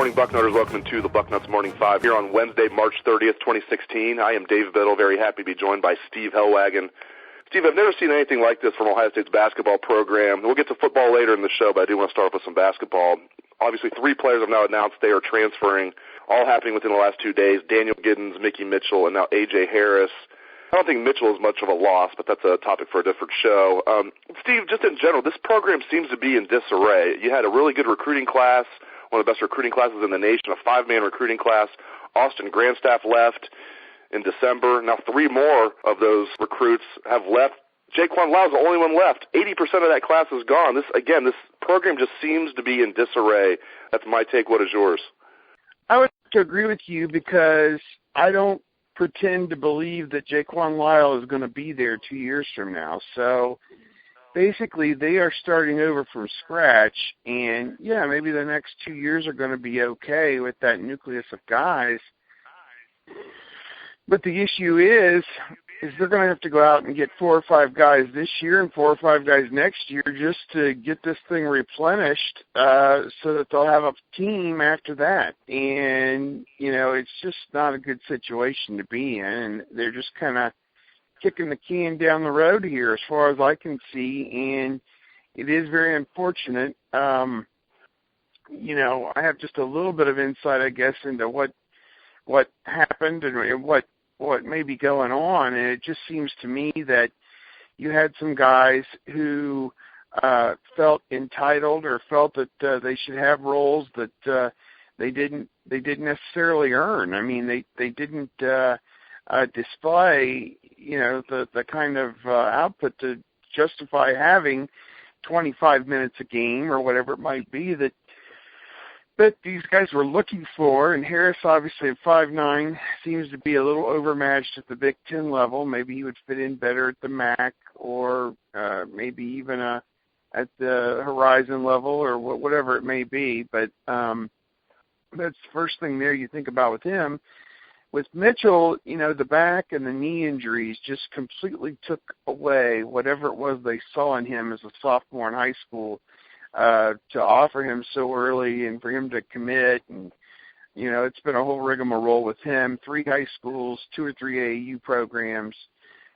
morning, Bucknutters. Welcome to the Bucknuts Morning 5 here on Wednesday, March 30th, 2016. I am Dave Biddle, very happy to be joined by Steve Helwagen. Steve, I've never seen anything like this from Ohio State's basketball program. We'll get to football later in the show, but I do want to start off with some basketball. Obviously, 3 players have now announced they are transferring, all happening within the last 2 days. Daniel Giddens, Mickey Mitchell, and now A.J. Harris. I don't think Mitchell is much of a loss, but that's a topic for a different show. Steve, just in general, this program seems to be in disarray. You had a really good recruiting class, one of the best recruiting classes in the nation, a 5-man recruiting class. Austin Grandstaff left in December. Now 3 more of those recruits have left. Jaquan Lyle's the only one left. 80% of that class is gone. This program just seems to be in disarray. That's my take. What is yours? I would have to agree with you because I don't pretend to believe that Jaquan Lyle is going to be there 2 years from now. So basically they are starting over from scratch, and yeah, maybe the next 2 years are going to be okay with that nucleus of guys. But the issue is they're going to have to go out and get 4 or 5 guys this year and 4 or 5 guys next year just to get this thing replenished so that they'll have a team after that. And, it's just not a good situation to be in. And they're just kind of kicking the can down the road here as far as I can see. And it is very unfortunate. I have just a little bit of insight, I guess, into what happened and what may be going on, and it just seems to me that you had some guys who felt entitled or felt that they should have roles that they didn't necessarily earn. I mean, they didn't display the kind of output to justify having 25 minutes a game or whatever it might be that these guys were looking for. And Harris, obviously at 5'9", seems to be a little overmatched at the Big Ten level. Maybe he would fit in better at the MAC or maybe even at the Horizon level or whatever it may be. But that's the first thing there you think about with him. With Mitchell, the back and the knee injuries just completely took away whatever it was they saw in him as a sophomore in high school. To offer him so early and for him to commit, and it's been a whole rigmarole with him. 3 high schools, 2 or 3 AAU programs.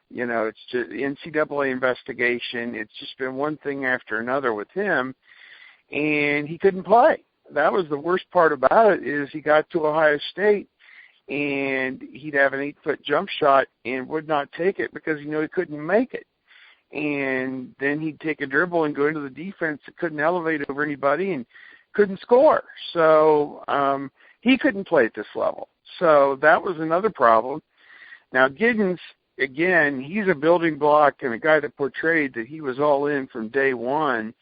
It's just NCAA investigation. It's just been one thing after another with him, and he couldn't play. That was the worst part about it. Is he got to Ohio State and he'd have an 8-foot jump shot and would not take it because he couldn't make it. And then he'd take a dribble and go into the defense that couldn't elevate over anybody and couldn't score. So he couldn't play at this level. So that was another problem. Now, Giddens, again, he's a building block and a guy that portrayed that he was all in from day one.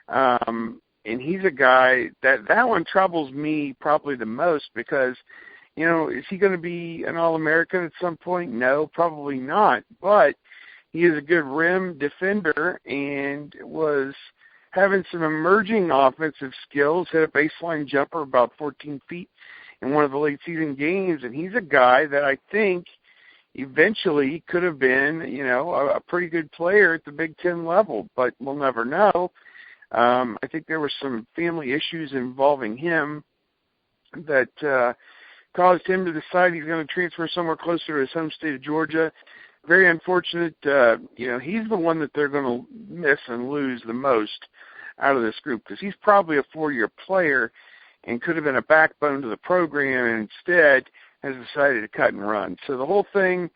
And he's a guy that one troubles me probably the most because, is he going to be an All-American at some point? No, probably not. But he is a good rim defender and was having some emerging offensive skills, hit a baseline jumper about 14 feet in one of the late season games. And he's a guy that I think eventually could have been, a pretty good player at the Big Ten level, but we'll never know. I think there were some family issues involving him that caused him to decide he's going to transfer somewhere closer to his home state of Georgia. Very unfortunate. He's the one that they're going to miss and lose the most out of this group because he's probably a 4-year player and could have been a backbone to the program, and instead has decided to cut and run. So the whole thing,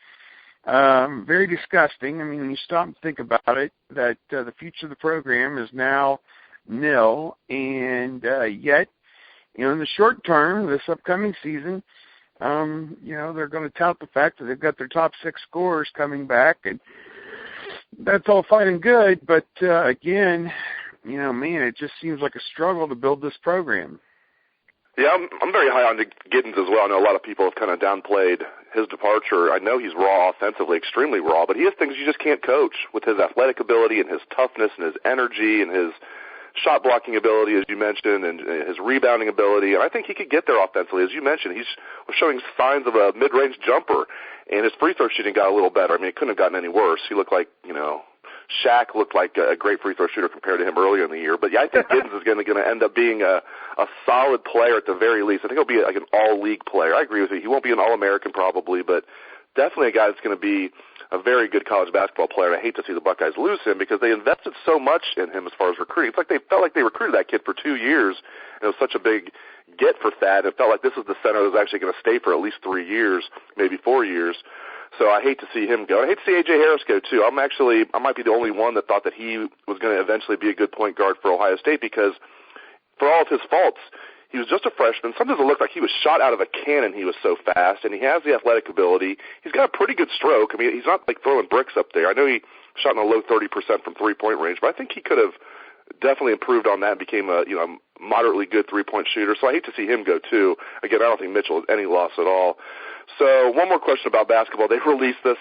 very disgusting. I mean, when you stop and think about it, that the future of the program is now nil, and yet, in the short term, this upcoming season, they're going to tout the fact that they've got their top 6 scorers coming back, and that's all fine and good. But, again, it just seems like a struggle to build this program. Yeah, I'm very high on Giddens as well. I know a lot of people have kind of downplayed his departure. I know he's raw offensively, extremely raw, but he has things you just can't coach with his athletic ability and his toughness and his energy and his shot blocking ability, as you mentioned, and his rebounding ability. And I think he could get there offensively. As you mentioned, he's showing signs of a mid-range jumper, and his free throw shooting got a little better. I mean, it couldn't have gotten any worse. He looked like, Shaq looked like a great free throw shooter compared to him earlier in the year. But, yeah, I think Giddens is going to end up being a solid player at the very least. I think he'll be like an all-league player. I agree with you. He won't be an All-American probably, but definitely a guy that's going to be a very good college basketball player. I hate to see the Buckeyes lose him because they invested so much in him as far as recruiting. It's like they felt like they recruited that kid for 2 years, and it was such a big get for Thad. It felt like this is the center that was actually going to stay for at least 3 years, maybe 4 years. So I hate to see him go. I hate to see A.J. Harris go, too. I might be the only one that thought that he was going to eventually be a good point guard for Ohio State because for all of his faults, he was just a freshman. Sometimes it looked like he was shot out of a cannon. He was so fast, and he has the athletic ability. He's got a pretty good stroke. I mean, he's not like throwing bricks up there. I know he shot in a low 30% from three-point range, but I think he could have definitely improved on that and became a moderately good three-point shooter. So I hate to see him go, too. Again, I don't think Mitchell is any loss at all. So one more question about basketball. They released this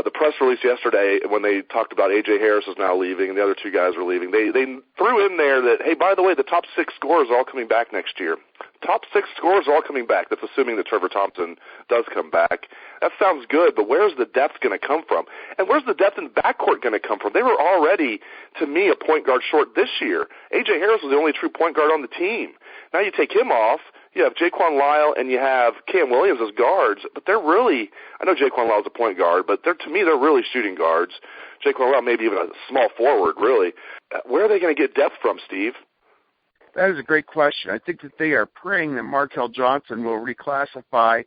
the press release yesterday when they talked about A.J. Harris is now leaving and the other two guys were leaving. They threw in there that, hey, by the way, the top 6 scorers are all coming back next year. Top 6 scorers are all coming back. That's assuming that Trevor Thompson does come back. That sounds good, but where's the depth going to come from? And where's the depth in backcourt going to come from? They were already, to me, a point guard short this year. A.J. Harris was the only true point guard on the team. Now you take him off. You have Jaquan Lyle and you have Cam Williams as guards, but they're really, I know Jaquan Lyle's a point guard, but to me, they're really shooting guards. Jaquan Lyle maybe even a small forward, really. Where are they going to get depth from, Steve? That is a great question. I think that they are praying that Markel Johnson will reclassify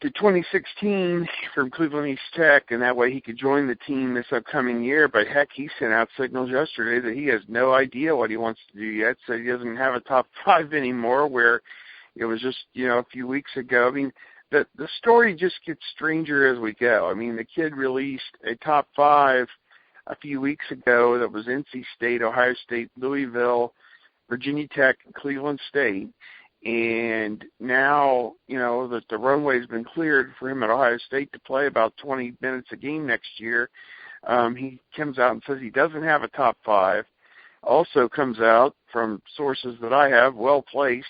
to 2016 from Cleveland East Tech, and that way he could join the team this upcoming year. But, heck, he sent out signals yesterday that he has no idea what he wants to do yet, so he doesn't have a top 5 anymore, where it was just, a few weeks ago. I mean, the story just gets stranger as we go. I mean, the kid released a top 5 a few weeks ago that was NC State, Ohio State, Louisville, Virginia Tech, and Cleveland State. And now, that the runway's been cleared for him at Ohio State to play about 20 minutes a game next year, he comes out and says he doesn't have a top 5. Also comes out from sources that I have, well-placed,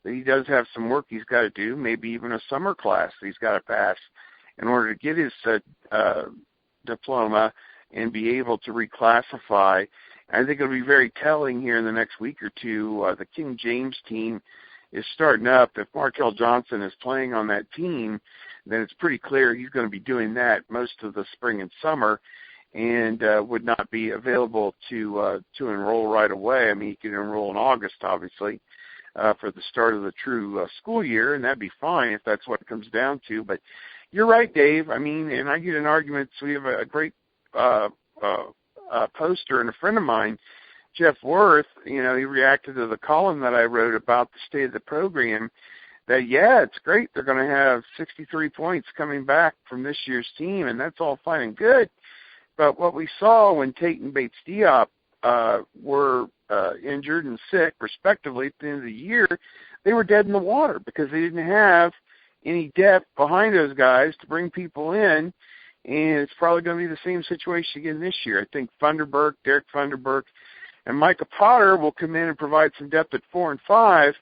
that he does have some work he's got to do, maybe even a summer class that he's got to pass in order to get his diploma and be able to reclassify. I think it'll be very telling here in the next week or two. The King James team is starting up. If Markel Johnson is playing on that team, then it's pretty clear he's going to be doing that most of the spring and summer and would not be available to enroll right away. I mean, he could enroll in August, obviously, for the start of the true school year, and that'd be fine if that's what it comes down to. But you're right, Dave. I mean, and I get in arguments. We have a great poster and a friend of mine, Jeff Worth, he reacted to the column that I wrote about the state of the program, that, it's great. They're going to have 63 points coming back from this year's team, and that's all fine and good. But what we saw when Tate and Bates-Diop were injured and sick, respectively, at the end of the year, they were dead in the water because they didn't have any depth behind those guys to bring people in. And it's probably going to be the same situation again this year. I think Derek Funderburk, and Micah Potter will come in and provide some depth at 4 and 5,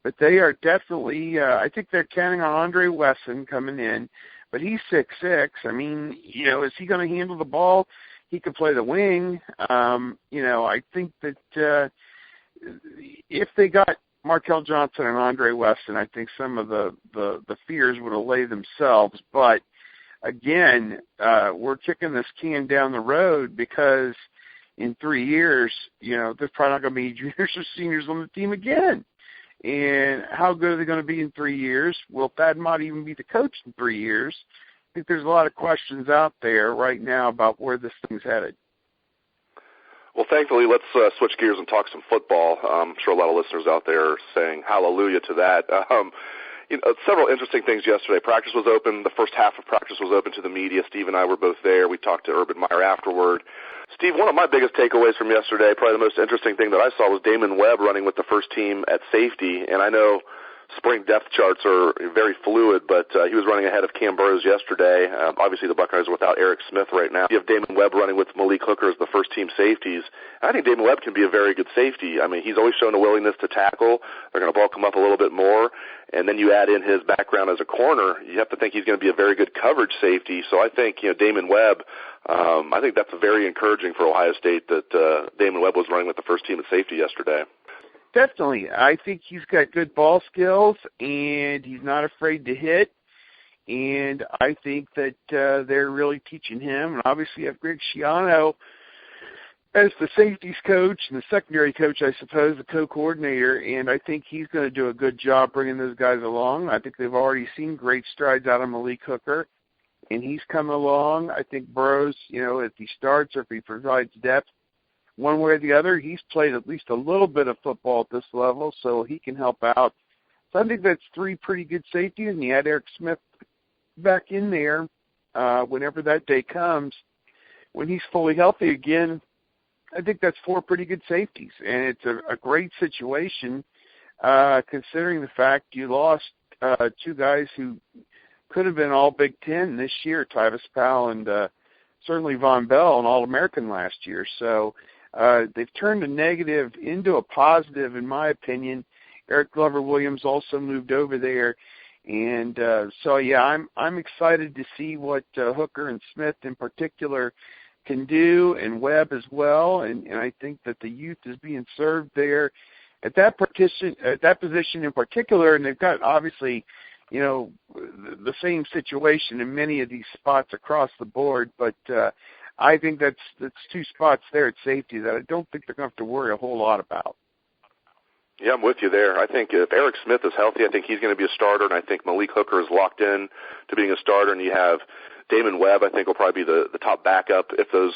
but they are definitely, I think they're counting on Andre Wesson coming in, but he's 6'6". I mean, is he going to handle the ball? He could play the wing. I think that if they got Markel Johnson and Andre Wesson, I think some of the fears would allay themselves. But, again, we're kicking this can down the road because in 3 years, there's probably not going to be juniors or seniors on the team again. And how good are they going to be in 3 years? Will Thad Mott even be the coach in 3 years? I think there's a lot of questions out there right now about where this thing's headed. Well, thankfully, let's switch gears and talk some football. I'm sure a lot of listeners out there are saying hallelujah to that. Several interesting things yesterday. Practice was open. The first half of practice was open to the media. Steve and I were both there. We talked to Urban Meyer afterward. Steve, one of my biggest takeaways from yesterday, probably the most interesting thing that I saw, was Damon Webb running with the first team at safety. And I know spring depth charts are very fluid, but he was running ahead of Cam Burrows yesterday. Obviously, the Buckeyes are without Eric Smith right now. You have Damon Webb running with Malik Hooker as the first-team safeties. I think Damon Webb can be a very good safety. I mean, he's always shown a willingness to tackle. They're going to bulk him up a little bit more. And then you add in his background as a corner, you have to think he's going to be a very good coverage safety. So I think, Damon Webb, I think that's very encouraging for Ohio State that Damon Webb was running with the first team at safety yesterday. Definitely. I think he's got good ball skills, and he's not afraid to hit. And I think that they're really teaching him. And obviously you have Greg Schiano as the safeties coach and the secondary coach, I suppose, the co-coordinator, and I think he's going to do a good job bringing those guys along. I think they've already seen great strides out of Malik Hooker, and he's coming along. I think Burrows, if he starts or if he provides depth one way or the other, he's played at least a little bit of football at this level, so he can help out. So I think that's three pretty good safeties, and you add Eric Smith back in there whenever that day comes. When he's fully healthy again, I think that's four pretty good safeties, and it's a great situation considering the fact you lost two guys who could have been all Big Ten this year, Tyvis Powell and certainly Von Bell, an All-American last year. So they've turned a negative into a positive, in my opinion. Eric Glover-Williams also moved over there. And I'm excited to see what Hooker and Smith in particular can do, and Webb as well, and I think that the youth is being served there at that position in particular, and they've got obviously, the same situation in many of these spots across the board, but I think that's two spots there at safety that I don't think they're going to have to worry a whole lot about. Yeah, I'm with you there. I think if Eric Smith is healthy, I think he's going to be a starter, and I think Malik Hooker is locked in to being a starter, and you have Damon Webb, I think, will probably be the top backup if those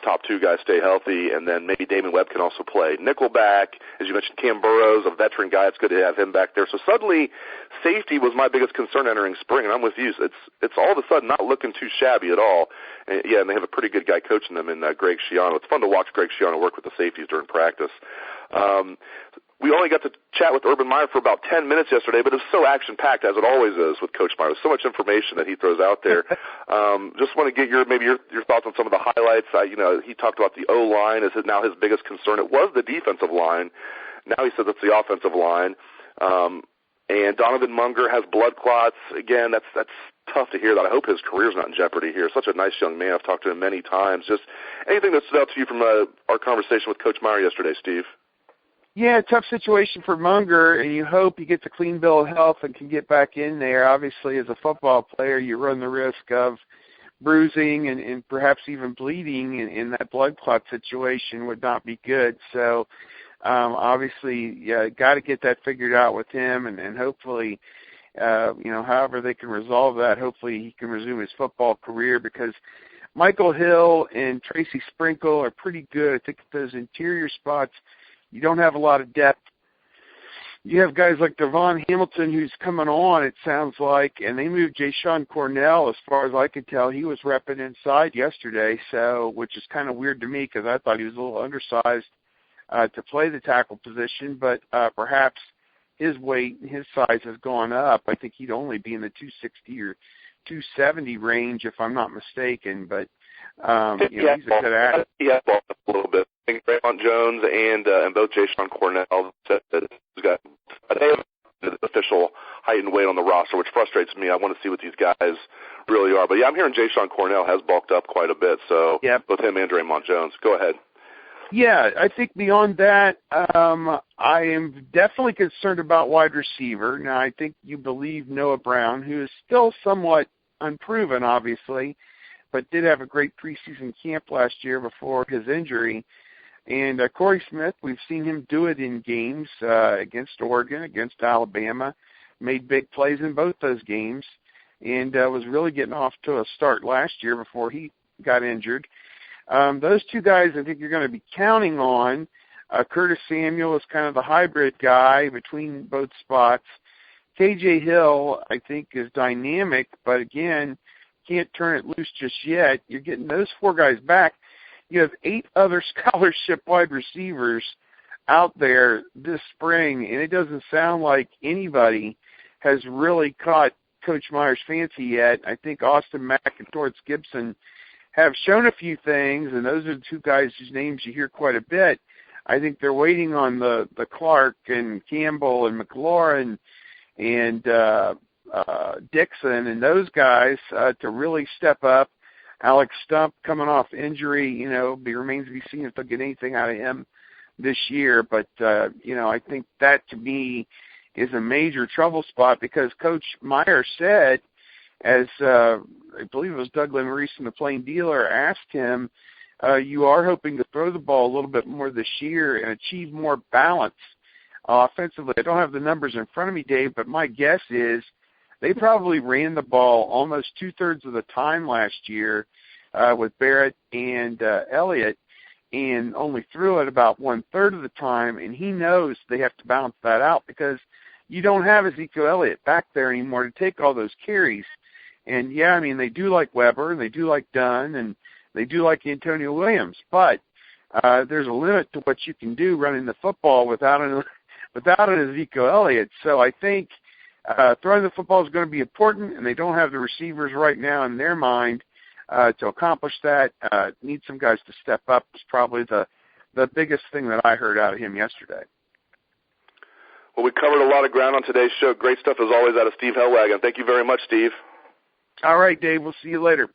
top two guys stay healthy, and then maybe Damon Webb can also play nickelback. As you mentioned, Cam Burrows, a veteran guy. It's good to have him back there. So suddenly, safety was my biggest concern entering spring, and I'm with you. It's all of a sudden not looking too shabby at all. And they have a pretty good guy coaching them in Greg Schiano. It's fun to watch Greg Schiano work with the safeties during practice. We only got to chat with Urban Meyer for about 10 minutes yesterday, but it was so action-packed, as it always is with Coach Meyer. There's so much information that he throws out there. Just want to get your thoughts on some of the highlights. He talked about the O-line is now his biggest concern. It was the defensive line. Now he says it's the offensive line. And Donovan Munger has blood clots. Again, that's tough to hear that. I hope his career's not in jeopardy here. Such a nice young man. I've talked to him many times. Just anything that stood out to you from our conversation with Coach Meyer yesterday, Steve? Yeah, tough situation for Munger, and you hope he gets a clean bill of health and can get back in there. Obviously, as a football player, you run the risk of bruising and perhaps even bleeding, and that blood clot situation would not be good. So, obviously, got to get that figured out with him, and hopefully, however they can resolve that, hopefully he can resume his football career, because Michael Hill and Tracy Sprinkle are pretty good. I think those interior spots, you don't have a lot of depth. You have guys like Devon Hamilton who's coming on, it sounds like, and they moved Jayshon Cornell, as far as I could tell. He was repping inside yesterday, which is kind of weird to me because I thought he was a little undersized to play the tackle position, but perhaps his weight and his size has gone up. I think he'd only be in the 260 or 270 range, if I'm not mistaken, but he's a good athlete. He has balled up a little bit. I think Raymond Jones and both Jayshon Cornell said that he's got the official height and weight on the roster, which frustrates me. I want to see what these guys really are. But, I'm hearing Jayshon Cornell has bulked up quite a bit, so both him and Raymond Jones. Go ahead. Yeah, I think beyond that, I am definitely concerned about wide receiver. Now, I think you believe Noah Brown, who is still somewhat unproven, obviously, but did have a great preseason camp last year before his injury. And Corey Smith, we've seen him do it in games against Oregon, against Alabama, made big plays in both those games, and was really getting off to a start last year before he got injured. Those two guys I think you're going to be counting on. Curtis Samuel is kind of the hybrid guy between both spots. KJ Hill, I think, is dynamic, but again, can't turn it loose just yet. You're getting those four guys back. You have 8 other scholarship wide receivers out there this spring, and it doesn't sound like anybody has really caught Coach Meyer's fancy yet. I think Austin Mack and Torrance Gibson have shown a few things, and those are the two guys whose names you hear quite a bit. I think they're waiting on the Clark and Campbell and McLaurin and Dixon and those guys to really step up. Alex Stump coming off injury, remains to be seen if they'll get anything out of him this year. But, I think that to me is a major trouble spot because Coach Meyer said, as I believe it was Doug Lemarie's from the Plain Dealer asked him, you are hoping to throw the ball a little bit more this year and achieve more balance offensively. I don't have the numbers in front of me, Dave, but my guess is they probably ran the ball almost two-thirds of the time last year with Barrett and Elliott and only threw it about one-third of the time, and he knows they have to balance that out because you don't have Ezekiel Elliott back there anymore to take all those carries. And, they do like Weber, and they do like Dunn, and they do like Antonio Williams, but there's a limit to what you can do running the football without an Ezekiel Elliott. So I think throwing the football is going to be important, and they don't have the receivers right now in their mind to accomplish that. Need some guys to step up is probably the biggest thing that I heard out of him yesterday. Well, we covered a lot of ground on today's show. Great stuff, as always, out of Steve Helwagen. Thank you very much, Steve. All right, Dave. We'll see you later.